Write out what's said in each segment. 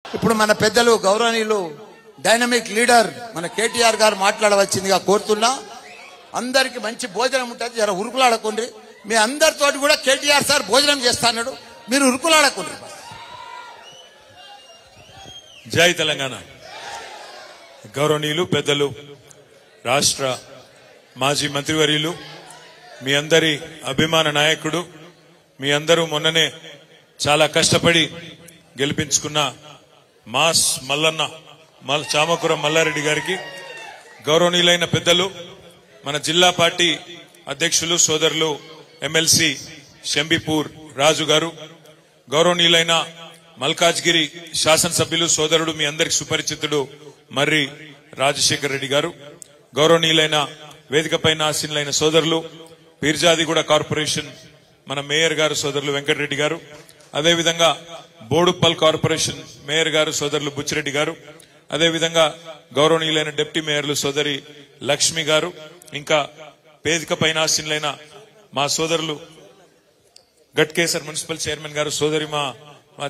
ఇప్పుడు మన పెద్దలు గౌరవనీయులు డైనమిక్ లీడర్ మన కేటీఆర్ గారు మాట్లాడవలసిందిగా కోరుతున్నా. అందరికి మంచి భోజనం ఉంటుంది, జర ఉరుకులాడకుండ్రి. మీ అందరితోటి కూడా కేటీఆర్ సార్ భోజనం చేస్తాడు, మీరు ఉరుకులాడకుండ్రి. జై తెలంగాణ. గౌరవనీయులు పెద్దలు రాష్ట్ర మాజీ మంత్రివర్యులు, మీ అందరి అభిమాన నాయకుడు, మీ అందరూ మొన్ననే చాలా కష్టపడి గెలిపించుకున్న మాస్ మల్లన్న చామకూర మల్లారెడ్డి గారికి, గౌరవనీయులైన పెద్దలు మన జిల్లా పార్టీ అధ్యక్షులు సోదరులు ఎమ్మెల్సీ షంబీపూర్ రాజు గారు, గౌరవనీయులైన మల్కాజ్గిరి శాసనసభ్యులు సోదరుడు మీ అందరికి సుపరిచితుడు మర్రి రాజశేఖర్ రెడ్డి గారు, గౌరవనీయులైన వేదికపైన ఆసీనులైన సోదరులు పీర్జాదిగూడ కార్పొరేషన్ మన మేయర్ గారు సోదరులు వెంకటరెడ్డి గారు, అదేవిధంగా బోడుప్పల్ కార్పొరేషన్ మేయర్ గారు సోదరులు బుచ్చిరెడ్డి గారు, అదేవిధంగా గౌరవనీయులైన డిప్యూటీ మేయర్లు సోదరి లక్ష్మి గారు, ఇంకా వేదికపైన ఆసీనులైన మా సోదరులు గట్కేసర్ మున్సిపల్ చైర్మన్ గారు సోదరి మా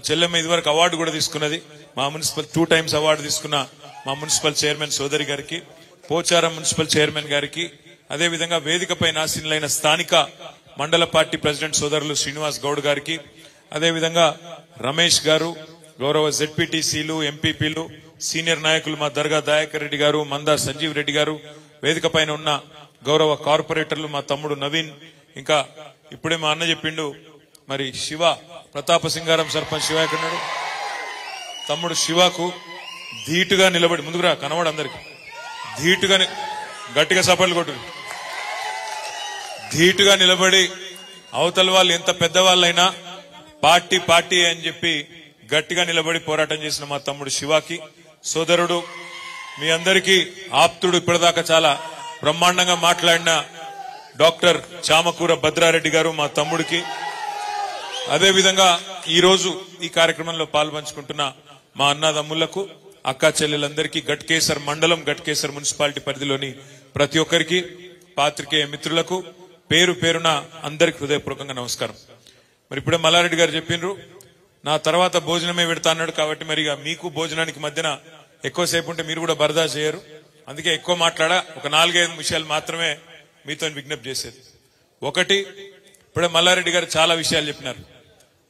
చెల్లెమ్మ ఇదివరకు అవార్డు కూడా తీసుకున్నది, మా మున్సిపల్ 2 times అవార్డు తీసుకున్న మా మున్సిపల్ చైర్మన్ సోదరి గారికి, పోచారం మున్సిపల్ చైర్మన్ గారికి, అదేవిధంగా వేదికపై ఆసీనులైన స్థానిక మండల పార్టీ ప్రెసిడెంట్ సోదరులు శ్రీనివాస్ గౌడ్ గారికి, అదేవిధంగా రమేష్ గారు, గౌరవ జెడ్పీటీసీలు, ఎంపీపీలు, సీనియర్ నాయకులు మా దర్గా దయాకర్ రెడ్డి గారు, మందార్ సంజీవ్ రెడ్డి గారు, వేదికపైన ఉన్న గౌరవ కార్పొరేటర్లు మా తమ్ముడు నవీన్, ఇంకా ఇప్పుడే మా అన్న చెప్పిండు మరి శివ ప్రతాప సింగారం సర్పంచ్ శివ ఎక్కడున్నాడు, తమ్ముడు శివకు ధీటుగా నిలబడి ముందుకురా కనబడు అందరికి ధీటుగా గట్టిగా సపర్లు కొట్టు ధీటుగా నిలబడి అవతల వాళ్ళు ఎంత పెద్దవాళ్ళైనా పార్టీ పార్టీ అని చెప్పి గట్టిగా నిలబడి పోరాటం చేసిన మా తమ్ముడు శివాకి, సోదరుడు మీ అందరికీ ఆప్తుడు, ఇప్పటిదాకా చాలా బ్రహ్మాండంగా మాట్లాడిన డాక్టర్ చామకూర భద్రారెడ్డి గారు మా తమ్ముడికి, అదేవిధంగా ఈ రోజు ఈ కార్యక్రమంలో పాల్పంచుకుంటున్న మా అన్నదమ్ములకు, అక్కా చెల్లెలందరికీ, గట్కేసర్ మండలం గట్కేసర్ మున్సిపాలిటీ పరిధిలోని ప్రతి ఒక్కరికి, పాత్రికేయ మిత్రులకు పేరు పేరున అందరికి హృదయపూర్వకంగా నమస్కారం. మరి ఇప్పుడే మల్లారెడ్డి గారు చెప్పిండ్రు నా తర్వాత భోజనమే పెడతా అన్నాడు, కాబట్టి మరి మీకు భోజనానికి మధ్యన ఎక్కువసేపు ఉంటే మీరు కూడా బరదా చేయరు, అందుకే ఎక్కువ మాట్లాడా, ఒక 4-5 విషయాలు మాత్రమే మీతో విజ్ఞప్తి చేసేది. ఒకటి, ఇప్పుడే మల్లారెడ్డి గారు చాలా విషయాలు చెప్పినారు,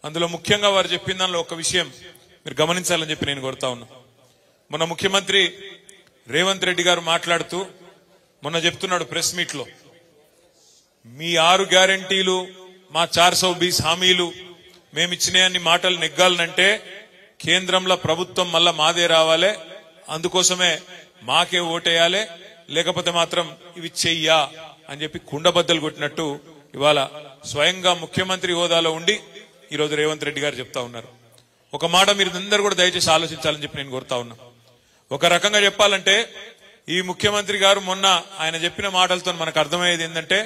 అందులో ముఖ్యంగా వారు చెప్పిన దానిలో ఒక విషయం మీరు గమనించాలని చెప్పి నేను కోరుతా ఉన్నా. మొన్న ముఖ్యమంత్రి రేవంత్ రెడ్డి గారు మాట్లాడుతూ మొన్న చెప్తున్నాడు ప్రెస్ మీట్ లో, మీ 6 గ్యారంటీలు మా 420 హామీలు మేమిచ్చినాయన్ని మాటలు నెగ్గాలనంటే కేంద్రంలో ప్రభుత్వం మళ్ళా మాదే రావాలి, అందుకోసమే మాకే ఓటేయాలి, లేకపోతే మాత్రం ఇవి చెయ్యా అని చెప్పి కుండబద్దలు కొట్టినట్టు ఇవాళ స్వయంగా ముఖ్యమంత్రి హోదాలో ఉండి ఈరోజు రేవంత్ రెడ్డి గారు చెప్తా ఉన్నారు. ఒక మాట మీరు అందరూ కూడా దయచేసి ఆలోచించాలని చెప్పి నేను కోరుతా ఉన్నా. ఒక రకంగా చెప్పాలంటే ఈ ముఖ్యమంత్రి గారు మొన్న ఆయన చెప్పిన మాటలతో మనకు అర్థమయ్యేది ఏంటంటే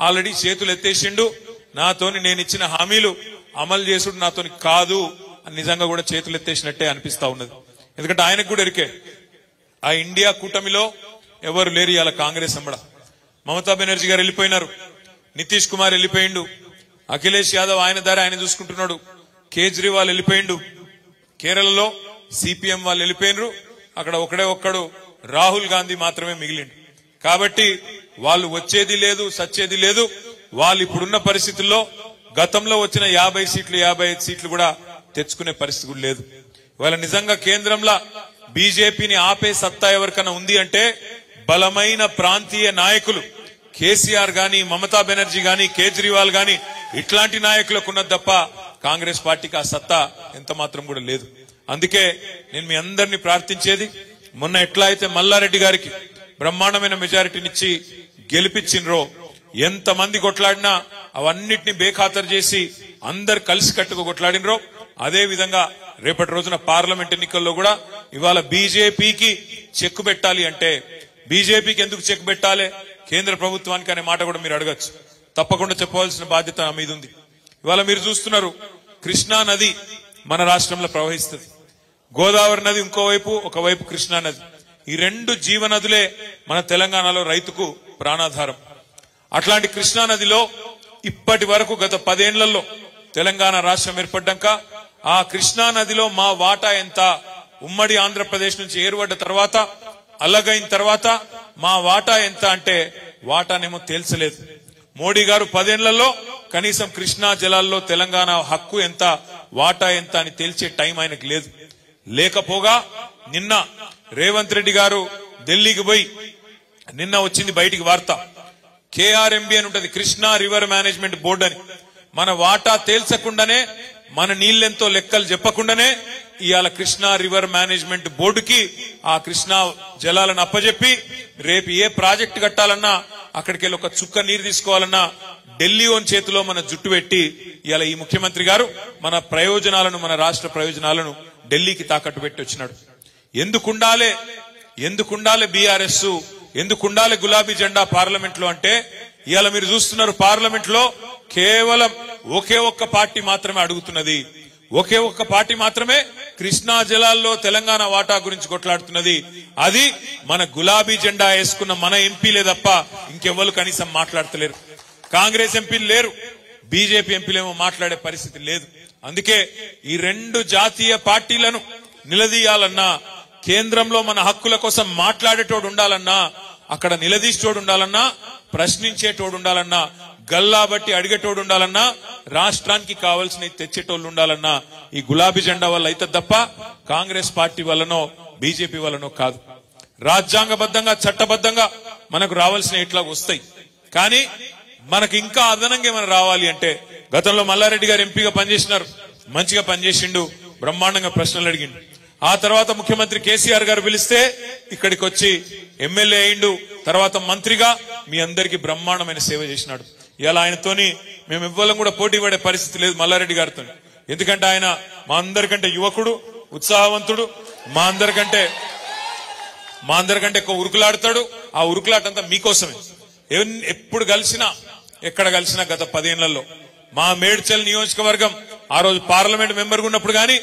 ఆల్రెడీ చేతులు ఎత్తేసిండు, నాతోని నేను ఇచ్చిన హామీలు అమలు చేసుడు నాతోని కాదు అని నిజంగా కూడా చేతులు ఎత్తేసినట్టే అనిపిస్తా ఉన్నది. ఎందుకంటే ఆయనకు కూడా ఎరికే ఆ ఇండియా కూటమిలో ఎవరు లేరు ఇవాళ కాంగ్రెస్ అమ్మడ. మమతా బెనర్జీ గారు వెళ్ళిపోయినారు, నితీష్ కుమార్ వెళ్ళిపోయిండు, అఖిలేష్ యాదవ్ ఆయన దారి ఆయన చూసుకుంటున్నాడు, కేజ్రీవాల్ వెళ్ళిపోయిండు, కేరళలో సిపిఎం వాళ్ళు వెళ్ళిపోయినరు, అక్కడ ఒక్కడు రాహుల్ గాంధీ మాత్రమే మిగిలిండు. కాబట్టి వాళ్ళు వచ్చేది లేదు సచ్చేది లేదు. వాళ్ళు ఇప్పుడున్న పరిస్థితుల్లో గతంలో వచ్చిన 50 సీట్లు 55 సీట్లు కూడా తెచ్చుకునే పరిస్థితి కూడా లేదు. ఇవాళ నిజంగా కేంద్రంలో బీజేపీని ఆపే సత్తా ఎవరికైనా ఉంది అంటే బలమైన ప్రాంతీయ నాయకులు కేసీఆర్ గాని, మమతా బెనర్జీ గాని, కేజ్రీవాల్ గాని ఇట్లాంటి నాయకులకు ఉన్నది తప్ప కాంగ్రెస్ పార్టీకి ఆ సత్తా ఎంత మాత్రం కూడా లేదు. అందుకే నేను మీ అందరినీ ప్రార్థించేది, మొన్న ఎట్లా అయితే మల్లారెడ్డి గారికి బ్రహ్మాండమైన మెజారిటీనిచ్చి గెలిపించినరో, ఎంతమంది కొట్లాడినా అవన్నిటిని బేఖాతరు చేసి అందరు కలిసి కట్టుకు కొట్లాడినరో, అదే విధంగా రేపటి రోజున పార్లమెంట్ ఎన్నికల్లో కూడా ఇవాళ బీజేపీకి చెక్ పెట్టాలి అంటే బీజేపీకి ఎందుకు చెక్ పెట్టాలి కేంద్ర ప్రభుత్వానికి అనే మాట కూడా మీరు అడగచ్చు. తప్పకుండా చెప్పవలసిన బాధ్యత నా మీద ఉంది. ఇవాళ మీరు చూస్తున్నారు కృష్ణా నది మన రాష్ట్రంలో ప్రవహిస్తుంది, గోదావరి నది ఇంకోవైపు, ఒకవైపు కృష్ణా నది. ఈ 2 జీవనదులే మన తెలంగాణలో రైతుకు ప్రాణాధారం. అట్లాంటి కృష్ణా నదిలో ఇప్పటి వరకు గత 10 ఏళ్లలో తెలంగాణ రాష్ట్రం ఏర్పడ్డాక ఆ కృష్ణా నదిలో మా వాటా ఎంత ఉమ్మడి ఆంధ్రప్రదేశ్ నుంచి ఏర్పడ్డ తర్వాత అలగైన తర్వాత మా వాటా ఎంత అంటే వాటానేమో తేల్చలేదు. మోడీ గారు 10 ఏళ్లలో కనీసం కృష్ణా జలాల్లో తెలంగాణ హక్కు ఎంత, వాటా ఎంత అని తేల్చే టైం ఆయనకు లేదు. లేకపోగా నిన్న రేవంత్ రెడ్డి గారు ఢిల్లీకి పోయి నిన్న వచ్చింది బయటికి వార్త, కేఆర్ఎంబి అని ఉంటది, కృష్ణా రివర్ మేనేజ్మెంట్ బోర్డు అని. మన వాటా తేల్చకుండానే, మన నీళ్లెంతో లెక్కలు చెప్పకుండానే ఇవాళ కృష్ణా రివర్ మేనేజ్మెంట్ బోర్డుకి ఆ కృష్ణా జలాలను అప్పజెప్పి రేపు ఏ ప్రాజెక్టు కట్టాలన్నా, అక్కడికి వెళ్ళి ఒక చుక్క నీరు తీసుకోవాలన్నా ఢిల్లీ ఓన్ చేతిలో మన జుట్టు పెట్టి ఇవాళ ఈ ముఖ్యమంత్రి గారు మన ప్రయోజనాలను, మన రాష్ట్ర ప్రయోజనాలను ఢిల్లీకి తాకట్టు పెట్టి వచ్చినాడు. ఎందుకుండాలే బీఆర్ఎస్, ఎందుకుండాలే గులాబీ జెండా పార్లమెంట్ లో అంటే ఇవాళ మీరు చూస్తున్నారు పార్లమెంట్ లో కేవలం ఒకే ఒక్క పార్టీ మాత్రమే అడుగుతున్నది, ఒకే ఒక్క పార్టీ మాత్రమే కృష్ణా జలాల్లో తెలంగాణ వాటా గురించి కొట్లాడుతున్నది. అది మన గులాబీ జెండా వేసుకున్న మన ఎంపీలే తప్ప ఇంకెవ్వరు కనీసం మాట్లాడతలేరు. కాంగ్రెస్ ఎంపీలు లేరు, బీజేపీ ఎంపీలేమో మాట్లాడే పరిస్థితి లేదు. అందుకే ఈ 2 జాతీయ పార్టీలను నిలదీయాలన్నా, కేంద్రంలో మన హక్కుల కోసం మాట్లాడేటోడు ఉండాలన్నా, అక్కడ నిలదీసేటోడు ఉండాలన్నా, ప్రశ్నించేటోడు ఉండాలన్నా, గల్లా బట్టి అడిగేటోడు ఉండాలన్నా, రాష్ట్రానికి కావాల్సిన తెచ్చేటోళ్ళు ఉండాలన్నా ఈ గులాబీ జెండా వల్ల అయితే తప్ప కాంగ్రెస్ పార్టీ వల్లనో బీజేపీ వల్లనో కాదు. రాజ్యాంగబద్ధంగా, చట్టబద్ధంగా మనకు రావాల్సిన ఇట్లా వస్తాయి. కానీ మనకు ఇంకా అదనంగా ఏమైనా రావాలి అంటే, గతంలో మల్లారెడ్డి గారు ఎంపీగా పనిచేసినారు, మంచిగా పనిచేసిండు, బ్రహ్మాండంగా ప్రశ్నలు అడిగిండు. ఆ తర్వాత ముఖ్యమంత్రి కేసీఆర్ గారు పిలిస్తే ఇక్కడికి వచ్చి ఎమ్మెల్యే అయిండు, తర్వాత మంత్రిగా మీ అందరికీ బ్రహ్మాండమైన సేవ చేసినాడు. ఇలా ఆయనతోని మేము ఇవ్వాలని కూడా పోటీ పడే పరిస్థితి లేదు మల్లారెడ్డి గారితో. ఎందుకంటే ఆయన మా అందరికంటే యువకుడు, ఉత్సాహవంతుడు, మా అందరికంటే ఎక్కువ ఉరుకులాడతాడు. ఆ ఉరుకులాటంతా మీకోసమే. ఎప్పుడు కలిసినా, ఎక్కడ కలిసినా గత 10 ఏళ్లలో మా మేడ్చల్ నియోజకవర్గం ఆ రోజు పార్లమెంట్ మెంబర్గా ఉన్నప్పుడు గాని,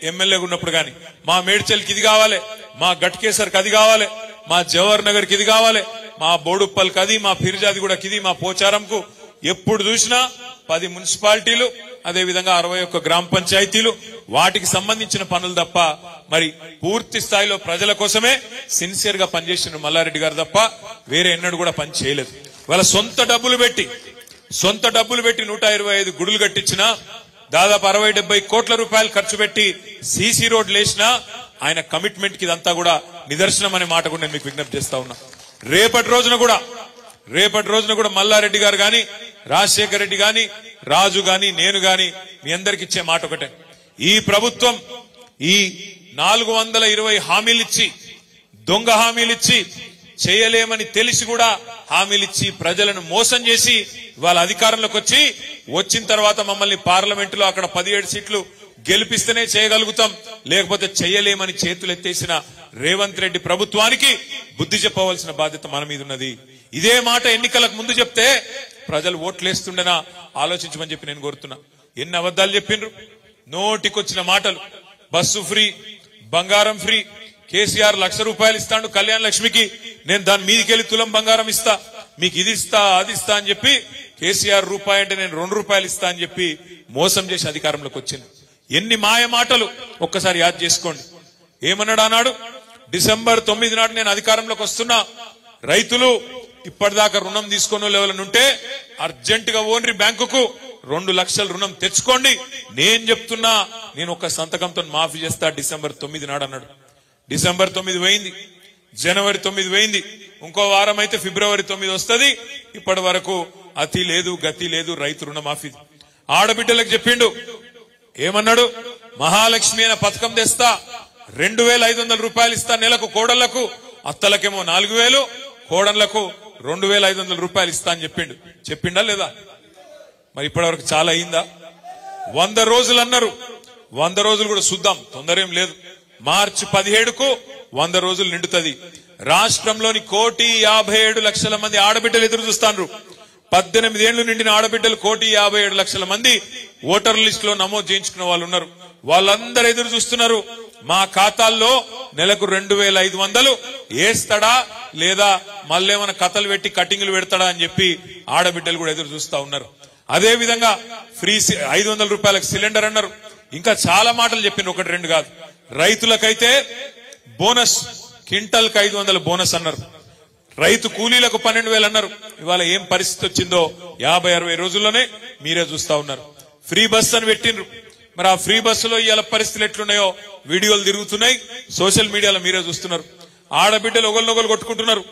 ఎమ్మెల్యేగా ఉన్నప్పుడు గాని, మా మేడ్చల్కి ఇది కావాలి, మా గట్కేసర్కి అది కావాలి, మా జవహర్ నగర్ కి ఇది కావాలి, మా బోడుప్పల్ కది, మా ఫిర్జాదిగూడకి ఇది, మా పోచారంకు ఎప్పుడు చూసినా 10 మున్సిపాలిటీలు, అదే విధంగా 61 గ్రామ పంచాయతీలు, వాటికి సంబంధించిన పనులు తప్ప మరి పూర్తి స్థాయిలో ప్రజల కోసమే సిన్సియర్ గా పనిచేసిన మల్లారెడ్డి గారు తప్ప వేరే ఎన్నడూ కూడా పని చేయలేదు. వాళ్ళ సొంత డబ్బులు పెట్టి 125 గుడులు కట్టించిన, దాదాపు 60-70 కోట్ల రూపాయలు ఖర్చు పెట్టి సీసీ రోడ్లు వేసినా ఆయన కమిట్మెంట్ కి ఇదంతా కూడా నిదర్శనం అనే మాట కూడా నేను మీకు విజ్ఞప్తి చేస్తా ఉన్నా. రేపటి రోజున కూడా మల్లారెడ్డి గారు గాని, రాజశేఖర రెడ్డి గాని, రాజు గాని, నేను గాని మీ అందరికి ఇచ్చే మాట ఒకటే, ఈ ప్రభుత్వం ఈ 420 హామీలిచ్చి, దొంగ హామీలిచ్చి, చేయలేమని తెలిసి కూడా హామీలిచ్చి ప్రజలను మోసం చేసి వాళ్ళ అధికారంలోకి వచ్చిన తర్వాత మమ్మల్ని పార్లమెంట్ లో అక్కడ 17 సీట్లు గెలిపిస్తేనే చేయగలుగుతాం, లేకపోతే చేయలేమని చేతులెత్తేసిన రేవంత్ రెడ్డి ప్రభుత్వానికి బుద్ధి చెప్పవలసిన బాధ్యత మన మీద ఉన్నది. ఇదే మాట ఎన్నికలకు ముందు చెప్తే ప్రజలు ఓట్లేస్తుండేనా ఆలోచించమని చెప్పి నేను కోరుతున్నా. ఎన్ని అబద్దాలు చెప్పిండ్రు, నోటికొచ్చిన మాటలు. బస్సు ఫ్రీ, బంగారం ఫ్రీ, కేసీఆర్ ₹1,00,000 ఇస్తాడు కళ్యాణ లక్ష్మికి, నేను దాని మీదికెళ్లి తులం బంగారం ఇస్తా, మీకు ఇది ఇస్తా అది ఇస్తా అని చెప్పి, కేసీఆర్ రూపాయి అంటే నేను ₹2 ఇస్తా అని చెప్పి మోసం చేసి అధికారంలోకి వచ్చింది. ఎన్ని మాయ మాటలు ఒక్కసారి యాద్ చేసుకోండి. ఏమన్నాడు ఆనాడు, డిసెంబర్ 9 నాడు నేను అధికారంలోకి వస్తున్నా, రైతులు ఇప్పటిదాకా రుణం తీసుకున్న లెవెలనుంటే అర్జెంటుగా ఓన్రి బ్యాంకుకు 2 లక్షల రుణం తెచ్చుకోండి, నేను చెప్తున్నా, నేను ఒక సంతకంతో మాఫీ చేస్తా డిసెంబర్ 9 నాడు అన్నాడు. డిసెంబర్ 9 పోయింది, జనవరి 9 పోయింది, ఇంకో వారం అయితే ఫిబ్రవరి 9 వస్తుంది. ఇప్పటి వరకు అతి లేదు గతి లేదు రైతు రుణమాఫీ. ఆడబిడ్డలకు చెప్పిండు, ఏమన్నాడు, మహాలక్ష్మి అనే పథకం తెస్తా, 2,500 రూపాయలు ఇస్తా నెలకు కోడళ్లకు, అత్తలకేమో 4,000, కోడళ్లకు 2,500 రూపాయలు ఇస్తా అని చెప్పిండా లేదా? మరి ఇప్పటివరకు చాలా అయిందా? 100 రోజులు అన్నారు, 100 రోజులు కూడా చూద్దాం, తొందరేం లేదు. మార్చి 17కు 100 రోజులు నిండుతుంది. రాష్ట్రంలోని 1,57,00,000 మంది ఆడబిడ్డలు ఎదురు చూస్తాండ్రు. 18 ఏళ్లు నిండిన ఆడబిడ్డలు 1,57,00,000 మంది ఓటర్ లిస్ట్ లో నమోదు చేయించుకున్న వాళ్ళు ఉన్నారు. వాళ్ళందరూ ఎదురు చూస్తున్నారు, మా ఖాతాల్లో నెలకు 2,500 వేస్తాడా లేదా మళ్ళేమైనా కథలు పెట్టి కటింగ్లు పెడతాడా అని చెప్పి ఆడబిడ్డలు కూడా ఎదురు చూస్తా ఉన్నారు. అదే విధంగా ఫ్రీ 500 రూపాయలకు సిలిండర్ అన్నారు. ఇంకా చాలా మాటలు చెప్పిండ్రు, 1-2 కాదు. రైతులకైతే బోనస్ క్వింటల్ 500 బోనస్ అన్నారు. రైతు కూలీలకు 12,000 అన్నారు. ఇవాళ ఏం పరిస్థితి వచ్చిందో 50-60 రోజుల్లోనే మీరే చూస్తా ఉన్నారు. ఫ్రీ బస్ అని పెట్టిండ్రు. మరి ఆ ఫ్రీ బస్సులో ఇవాళ పరిస్థితులు ఎట్లున్నాయో వీడియోలు తిరుగుతున్నాయి, సోషల్ మీడియాలో మీరే చూస్తున్నారు. ఆడబిడ్డలు ఒకరినొకరు కొట్టుకుంటున్నారు.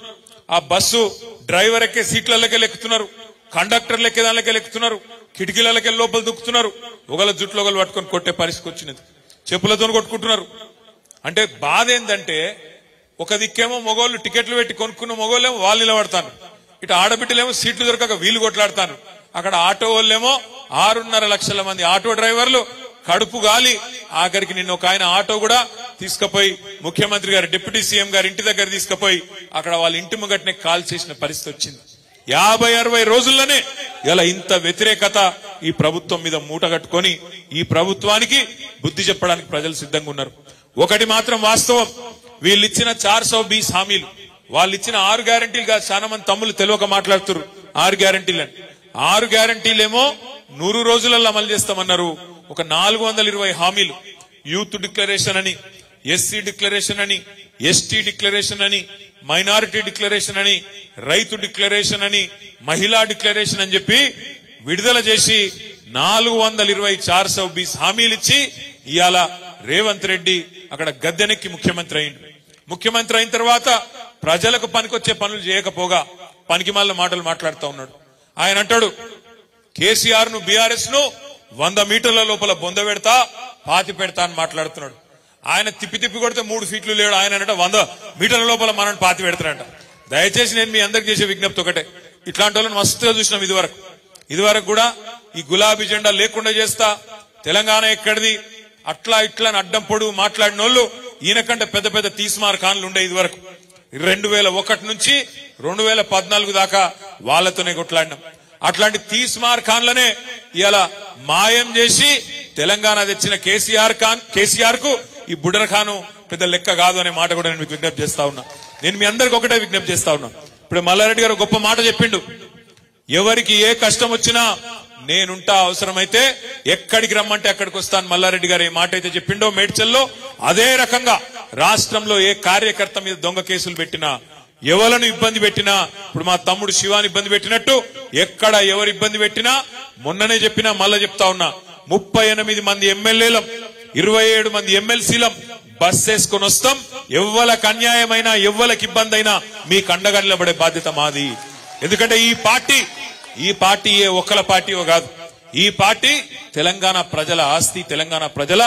ఆ బస్సు డ్రైవర్ ఎక్కే సీట్లకే లెక్కుతున్నారు, కండక్టర్లు ఎక్కే దానికే లెక్కుతున్నారు, కిటికీలకే లోపల దుక్కుతున్నారు. ఒకళ్ళ జుట్లు ఒకళ్ళు పట్టుకొని కొట్టే పరిస్థితి వచ్చినది. చెప్పులతో కొట్టుకుంటున్నారు. అంటే బాధ ఏంటంటే ఒక దిక్కేమో మొగోళ్ళు టికెట్లు పెట్టి కొనుక్కున్న మొగోళ్ళేమో వాళ్ళు నిలబడతాను, ఇటు ఆడబిడ్డలేమో సీట్లు దొరకక వీళ్ళు కొట్లాడతాను. అక్కడ ఆటో వాళ్ళేమో 6.5 లక్షల మంది ఆటో డ్రైవర్లు కడుపు గాలి ఆఖరికి నిన్న ఒక ఆయన ఆటో కూడా తీసుకుపోయి ముఖ్యమంత్రి గారు డిప్యూటీ సీఎం గారి ఇంటి దగ్గర తీసుకుపోయి అక్కడ వాళ్ళ ఇంటి ముంగట్నే కాల్ చేసిన పరిస్థితి వచ్చింది. 50-60 రోజుల్లోనే ఇలా ఇంత వ్యతిరేకత ఈ ప్రభుత్వం మీద మూట కట్టుకొని ఈ ప్రభుత్వానికి బుద్ధి చెప్పడానికి ప్రజలు సిద్ధంగా ఉన్నారు. ఒకటి మాత్రం వాస్తవం, వీళ్ళు ఇచ్చిన 420 హామీలు, వాళ్ళు ఇచ్చిన 6 గ్యారంటీలు కాదు. చాలా మంది తమ్ముళ్ళు తెలియక మాట్లాడుతున్నారు 6 గ్యారంటీలని. 6 గ్యారంటీలేమో 100 రోజులలో అమలు చేస్తామన్నారు. ఒక 420 హామీలు, యూత్ డిక్లరేషన్ అని, ఎస్సీ డిక్లరేషన్ అని, ఎస్టీ డిక్లరేషన్ అని, మైనారిటీ డిక్లరేషన్ అని, రైతు డిక్లరేషన్ అని, మహిళా డిక్లరేషన్ అని చెప్పి విడుదల చేసి 420 420 హామీలు ఇచ్చి ఇవాళ రేవంత్ రెడ్డి అక్కడ గద్దెనెక్కి ముఖ్యమంత్రి అయింది. ముఖ్యమంత్రి అయిన తర్వాత ప్రజలకు పనికొచ్చే పనులు చేయకపోగా పనికిమాలిన మాటలు మాట్లాడుతూ ఉన్నాడు. ఆయన అంటాడు కేసీఆర్ ను బీఆర్ఎస్ ను 100 మీటర్ల లోపల బొంద పెడతా పాతి పెడతా అని మాట్లాడుతున్నాడు. ఆయన తిప్పి కొడితే 3 ఫీట్లు లేడు. ఆయన అంటే 100 మీటర్ల లోపల మనల్ని పాతి పెడతారంట. దయచేసి నేను మీ అందరికి చేసే విజ్ఞప్తి ఒకటే, ఇట్లాంటి వాళ్ళని మస్తుగా చూసినాం ఇదివరకు కూడా ఈ గులాబీ జెండా లేకుండా చేస్తా, తెలంగాణ ఎక్కడిది అట్లా ఇట్లా అడ్డం పొడుగు మాట్లాడిన వాళ్ళు ఈయనకంటే పెద్ద పెద్ద తీస్మార్ ఖాన్లు ఉండే. ఇదివరకు 2001 నుంచి 2014 దాకా వాళ్ళతోనే కొట్లాడినాం. అట్లాంటి తీస్మార్ ఖాన్లనే ఇలా మాయం చేసి తెలంగాణ తెచ్చిన కేసీఆర్ కు ఈ బుడర్ ఖాను పెద్ద లెక్క కాదు అనే మాట కూడా నేను మీకు విజ్ఞప్తి చేస్తా ఉన్నా. నేను మీ అందరికి ఒకటే విజ్ఞప్తి చేస్తా ఉన్నా. ఇప్పుడు మల్లారెడ్డి గారు గొప్ప మాట చెప్పిండు, ఎవరికి ఏ కష్టం వచ్చినా నేనుంటా, అవసరమైతే ఎక్కడికి రమ్మంటే అక్కడికి వస్తాను. మల్లారెడ్డి గారు ఏ మాట అయితే చెప్పిండో మేడ్చల్లో, అదే రకంగా రాష్ట్రంలో ఏ కార్యకర్త మీద దొంగ కేసులు పెట్టినా, ఎవలను ఇబ్బంది పెట్టినా, ఇప్పుడు మా తమ్ముడు శివాని ఇబ్బంది పెట్టినట్టు ఎక్కడ ఎవరు ఇబ్బంది పెట్టినా, మొన్ననే చెప్పినా మళ్ళా చెప్తా ఉన్నా, 38 మంది ఎమ్మెల్యేలం, 27 మంది ఎమ్మెల్సీలం బస్ వేసుకొని వస్తాం. ఎవ్వలకు అన్యాయమైనా ఎవ్వలకు ఇబ్బంది అయినా మీకు అండగా నిలబడే బాధ్యత మాది. ఎందుకంటే ఈ పార్టీ ఏ ఒక్కల పార్టీయో కాదు. ఈ పార్టీ తెలంగాణ ప్రజల ఆస్తి, తెలంగాణ ప్రజల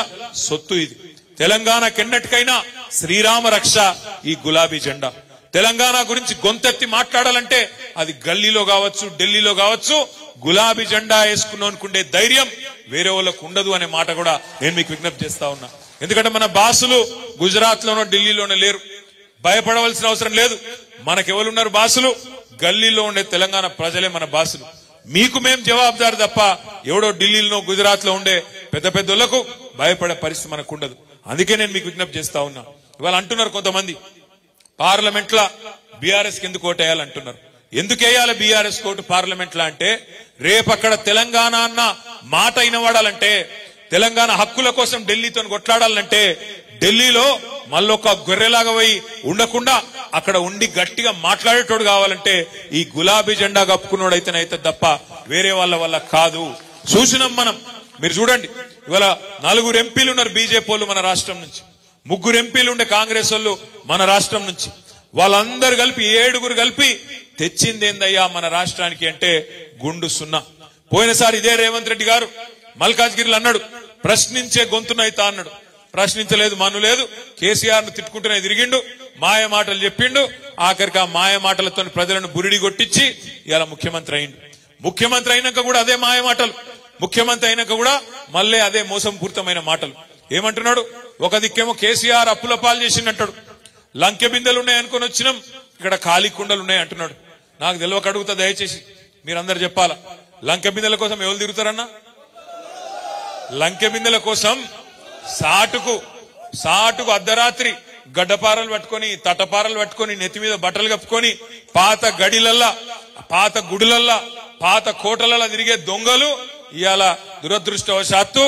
సొత్తు. ఇది తెలంగాణకెన్నటికైనా శ్రీరామ రక్ష ఈ గులాబీ జెండా. తెలంగాణ గురించి గొంతెత్తి మాట్లాడాలంటే అది గల్లీలో కావచ్చు, ఢిల్లీలో కావచ్చు, గులాబీ జెండా వేసుకున్నోనుకుండే ధైర్యం వేరే వాళ్ళకు ఉండదు అనే మాట కూడా నేను మీకు విజ్ఞప్తి చేస్తా ఉన్నా. ఎందుకంటే మన బాసులు గుజరాత్ లోనో ఢిల్లీలోనో లేరు, భయపడవలసిన అవసరం లేదు. మనకెవరున్నారు బాసులు? గల్లీలో ఉండే తెలంగాణ ప్రజలే మన బాసులు. మీకు మేం జవాబుదారు తప్ప ఎవడో ఢిల్లీలో గుజరాత్ లో ఉండే పెద్ద పెద్దోళ్లకు భయపడే పరిస్థితి మనకు ఉండదు. అందుకే నేను మీకు విజ్ఞప్తి చేస్తా ఉన్నా. ఇవాళ అంటున్నారు కొంతమంది పార్లమెంట్ లా బీఆర్ఎస్ కి ఎందుకు ఓటేయాలంటున్నారు. ఎందుకు వేయాలి బీఆర్ఎస్ కోటు పార్లమెంట్ లా అంటే, రేపు అక్కడ తెలంగాణ అన్న మాట వినబడాలంటే, తెలంగాణ హక్కుల కోసం ఢిల్లీతో కొట్లాడాలంటే, ఢిల్లీలో మళ్ళొక గొర్రెలాగా పోయి ఉండకుండా అక్కడ ఉండి గట్టిగా మాట్లాడేటోడు కావాలంటే ఈ గులాబీ జెండా కప్పుకున్నోడైతేనైతే తప్ప వేరే వాళ్ళ వల్ల కాదు. చూసినాం మనం. మీరు చూడండి, ఇవాళ 4 ఎంపీలు ఉన్నారు బీజేపీ వాళ్ళు మన రాష్ట్రం నుంచి, 3 ఎంపీలు ఉండే కాంగ్రెస్ వాళ్ళు మన రాష్ట్రం నుంచి. వాళ్ళందరూ కలిపి 7 కలిపి తెచ్చిందేందయ్యా మన రాష్ట్రానికి అంటే గుండు సున్నా. పోయినసారి ఇదే రేవంత్ రెడ్డి గారు మల్కాజ్గిరిలో అన్నాడు, ప్రశ్నించే గొంతునైతా అన్నాడు. ప్రశ్నించలేదు, మనులేదు, కేసీఆర్ ను తిట్టుకుంటూనే తిరిగిండు, మాయ మాటలు చెప్పిండు. ఆఖరికి ఆ మాయ మాటలతో ప్రజలను బురిడి కొట్టించి ఇలా ముఖ్యమంత్రి అయిండు. ముఖ్యమంత్రి అయినాక కూడా అదే మాయ మాటలు, ముఖ్యమంత్రి అయినాక కూడా మళ్ళీ అదే మోసంపూరితమైన మాటలు. ఏమంటున్నాడు? ఒక దిక్కేమో కేసీఆర్ అప్పుల పాలు చేసిండంటాడు, లంకె బిందెలు ఉన్నాయనుకొని వచ్చినాం, ఇక్కడ ఖాళీ కుండలు ఉన్నాయి అంటున్నాడు. నాకు తెలియక అడుగుతా, దయచేసి మీరందరూ చెప్పాలా, లంకె బిందెల కోసం ఎవరు తిరుగుతారన్నా? లంకె బిందెల కోసం సాటుకు అర్ధరాత్రి గడ్డపారలు పట్టుకొని, తటపారలు పట్టుకొని, నెత్తి మీద బట్టలు కప్పుకొని, పాత గడిలల్లా, పాత గుడులల్లా, పాత కోటలల్లా తిరిగే దొంగలు ఇవాళ దురదృష్టవశాత్తు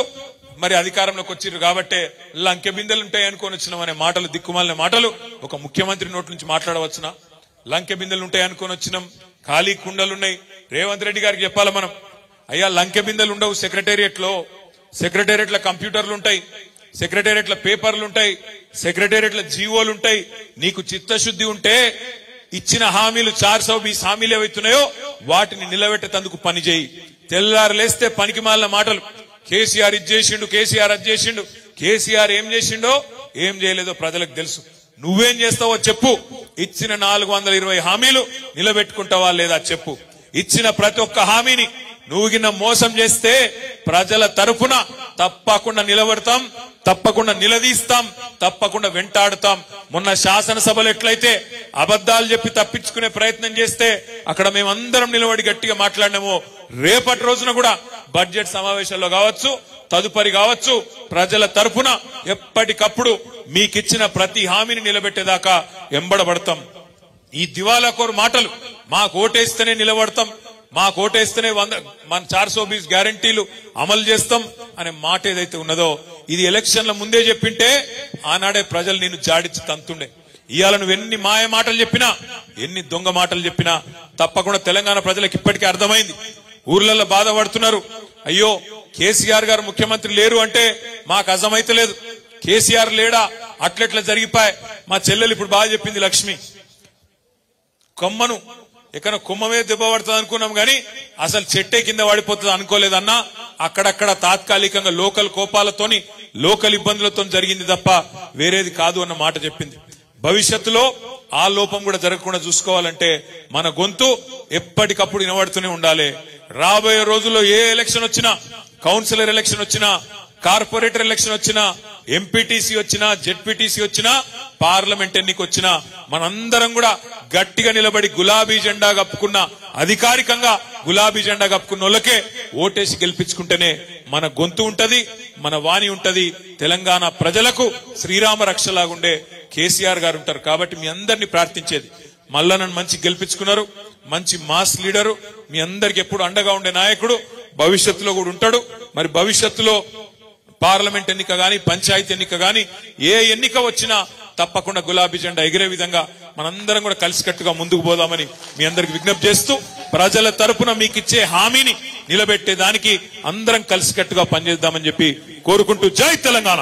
మరి అధికారంలోకి వచ్చిర్రు కాబట్టే లంకె బిందెలు ఉంటాయి అనుకొని వచ్చినాం అనే మాటలు, దిక్కుమాలిన మాటలు ఒక ముఖ్యమంత్రి నోటి నుంచి మాట్లాడవచ్చునా? లంకె బిందెలు ఉంటాయి అనుకొని వచ్చినాం, ఖాళీ కుండలున్నాయి. రేవంత్ రెడ్డి గారికి చెప్పాలి మనం, అయ్యా లంకె బిందెలు ఉండవు సెక్రటేరియట్ లో కంప్యూటర్లు ఉంటాయి, సెక్రటేరియట్ల పేపర్లు ఉంటాయి, సెక్రటేరియట్ల జీవోలు ఉంటాయి. నీకు చిత్తశుద్ధి ఉంటే ఇచ్చిన హామీలు 420 హామీలు ఏవైతున్నాయో వాటిని నిలబెట్టేందుకు పని చేయి. తెల్లారు లేస్తే పనికి మాలిన మాటలు, కేసీఆర్ ఇది చేసిండు, కేసీఆర్ అది చేసిండు. కేసీఆర్ ఏం చేసిండో ఏం చేయలేదో ప్రజలకు తెలుసు. నువ్వేం చేస్తావో చెప్పు. ఇచ్చిన 420 హామీలు నిలబెట్టుకుంటావా లేదా చెప్పు. ఇచ్చిన ప్రతి ఒక్క హామీని నువ్వు గిన్న మోసం చేస్తే ప్రజల తరపున తప్పకుండా నిలబడతాం, తప్పకుండా నిలదీస్తాం, తప్పకుండా వెంటాడుతాం. మొన్న శాసనసభలో ఎట్లయితే అబద్దాలు చెప్పి తప్పించుకునే ప్రయత్నం చేస్తే అక్కడ మేమందరం నిలబడి గట్టిగా మాట్లాడినామో, రేపటి రోజున కూడా బడ్జెట్ సమావేశాల్లో కావచ్చు, తదుపరి కావచ్చు, ప్రజల తరపున ఎప్పటికప్పుడు మీకిచ్చిన ప్రతి హామీని నిలబెట్టేదాకా ఎంబడబడతాం. ఈ దివాలాకోరు మాటలు, మాకు ఓటేస్తేనే నిలబడతాం, మాకు ఓటేస్తేనే మన 420 గ్యారంటీలు అమలు చేస్తాం అనే మాట ఏదైతే ఉన్నదో, ఇది ఎలక్షన్ల ముందే చెప్పింటే ఆనాడే ప్రజలు నిన్ను జాడించి తంతుండే. ఇవాళ నువ్వు ఎన్ని మాయ మాటలు చెప్పినా, ఎన్ని దొంగ మాటలు చెప్పినా తప్పకుండా తెలంగాణ ప్రజలకు ఇప్పటికే అర్థమైంది. ఊర్లలో బాధపడుతున్నారు, అయ్యో కేసీఆర్ గారు ముఖ్యమంత్రి లేరు అంటే మాకు అర్థమైతే లేదు, కేసీఆర్ లేడా అట్లెట్లా జరిగిపోయి. మా చెల్లెలు ఇప్పుడు బాగా చెప్పింది లక్ష్మి, కొమ్మను ఎక్కడ కొమ్మమే దెబ్బ పడుతుంది అనుకున్నాం గానీ అసలు చెట్టే కింద పడిపోతుంది అనుకోలేదన్నా. అక్కడక్కడ తాత్కాలికంగా లోకల్ కోపాలతోని, లోకల్ ఇబ్బందులతో జరిగింది తప్ప వేరేది కాదు అన్న మాట చెప్పింది. భవిష్యత్తులో ఆ లోపం కూడా జరగకుండా చూసుకోవాలంటే మన గొంతు ఎప్పటికప్పుడు వినబడుతూనే ఉండాలి. రాబోయే రోజుల్లో ఏ ఎలక్షన్ వచ్చినా, కౌన్సిలర్ ఎలక్షన్ వచ్చినా, కార్పొరేటర్ ఎలక్షన్ వచ్చినా, ఎంపీటీసీ వచ్చినా, జెడ్పీటీసీ వచ్చినా, పార్లమెంట్ ఎన్నిక వచ్చినా మనందరం కూడా గట్టిగా నిలబడి గులాబీ జెండా కప్పుకున్న, అధికారికంగా గులాబీ జెండా కప్పుకున్న వాళ్ళకే ఓటేసి గెలిపించుకుంటేనే మన గొంతు ఉంటది, మన వాణి ఉంటది. తెలంగాణ ప్రజలకు శ్రీరామ రక్షలాగుండే కేసీఆర్ గారు ఉంటారు. కాబట్టి మీ అందరినీ ప్రార్థించేది, మళ్ళా నన్ను మంచి గెలిపించుకున్నారు, మంచి మాస్ లీడరు, మీ అందరికి ఎప్పుడు అండగా ఉండే నాయకుడు భవిష్యత్తులో కూడా ఉంటాడు. మరి భవిష్యత్తులో పార్లమెంట్ ఎన్నిక గాని, పంచాయతీ ఎన్నిక గాని, ఏ ఎన్నిక వచ్చినా తప్పకుండా గులాబీ జెండా ఎగిరే విధంగా మనందరం కూడా కలిసికట్టుగా ముందుకు పోదామని మీ అందరికి విజ్ఞప్తి చేస్తూ, ప్రజల తరపున మీకు ఇచ్చే హామీని నిలబెట్టేదానికి అందరం కలిసికట్టుగా పనిచేద్దామని చెప్పి కోరుకుంటూ, జై తెలంగాణ.